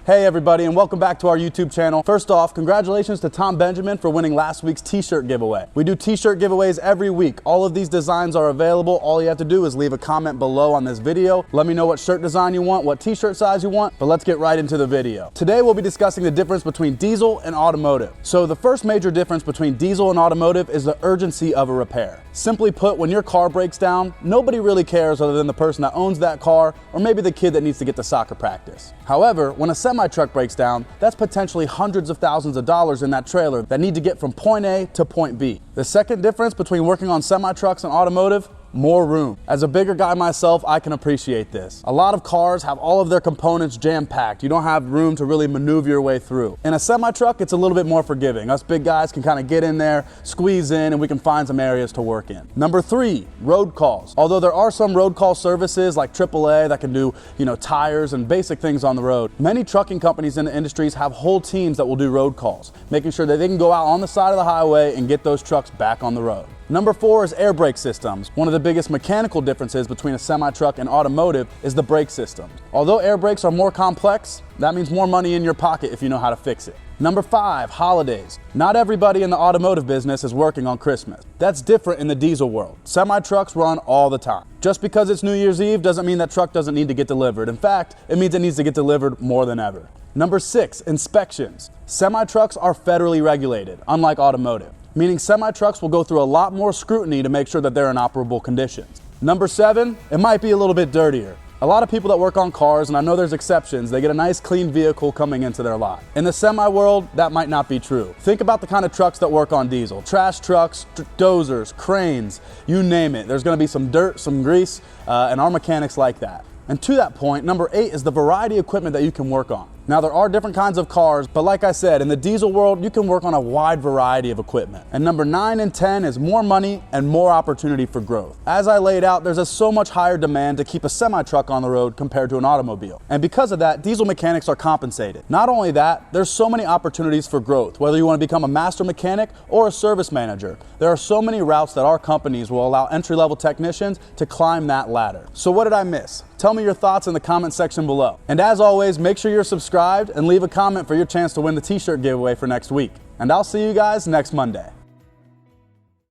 Hey everybody, and welcome back to our YouTube channel. First off, congratulations to Tom Benjamin for winning last week's t-shirt giveaway. We do t-shirt giveaways every week. All of these designs are available. All you have to do is leave a comment below on this video. Let me know what shirt design you want, what t-shirt size you want, but let's get right into the video. Today we'll be discussing the difference between diesel and automotive. So the first major difference between diesel and automotive is the urgency of a repair. Simply put, when your car breaks down, nobody really cares other than the person that owns that car or maybe the kid that needs to get to soccer practice. However, when a semi-truck breaks down, that's potentially hundreds of thousands of dollars in that trailer that need to get from point A to point B. The second difference between working on semi-trucks and automotive: more room. As a bigger guy myself, I can appreciate this. A lot of cars have all of their components jam-packed. You don't have room to really maneuver your way through. In a semi-truck, it's a little bit more forgiving. Us big guys can kind of get in there, squeeze in, and we can find some areas to work in. Number 3, road calls. Although there are some road call services like AAA that can do, tires and basic things on the road, many trucking companies in the industries have whole teams that will do road calls, making sure that they can go out on the side of the highway and get those trucks back on the road. Number 4 is air brake systems. One of the biggest mechanical differences between a semi-truck and automotive is the brake system. Although air brakes are more complex, that means more money in your pocket if you know how to fix it. Number 5, holidays. Not everybody in the automotive business is working on Christmas. That's different in the diesel world. Semi-trucks run all the time. Just because it's New Year's Eve doesn't mean that truck doesn't need to get delivered. In fact, it means it needs to get delivered more than ever. Number 6, inspections. Semi-trucks are federally regulated, unlike automotive, meaning semi-trucks will go through a lot more scrutiny to make sure that they're in operable conditions. Number 7, it might be a little bit dirtier. A lot of people that work on cars, and I know there's exceptions, they get a nice clean vehicle coming into their lot. In the semi world, that might not be true. Think about the kind of trucks that work on diesel. Trash trucks, dozers, cranes, you name it. There's gonna be some dirt, some grease, and our mechanics like that. And to that point, number 8 is the variety of equipment that you can work on. Now, there are different kinds of cars, but like I said, in the diesel world, you can work on a wide variety of equipment. And number 9 and 10 is more money and more opportunity for growth. As I laid out, there's a so much higher demand to keep a semi-truck on the road compared to an automobile. And because of that, diesel mechanics are compensated. Not only that, there's so many opportunities for growth. Whether you want to become a master mechanic or a service manager, there are so many routes that our companies will allow entry-level technicians to climb that ladder. So what did I miss? Tell me your thoughts in the comment section below. And as always, make sure you're subscribed and leave a comment for your chance to win the t-shirt giveaway for next week. And I'll see you guys next Monday.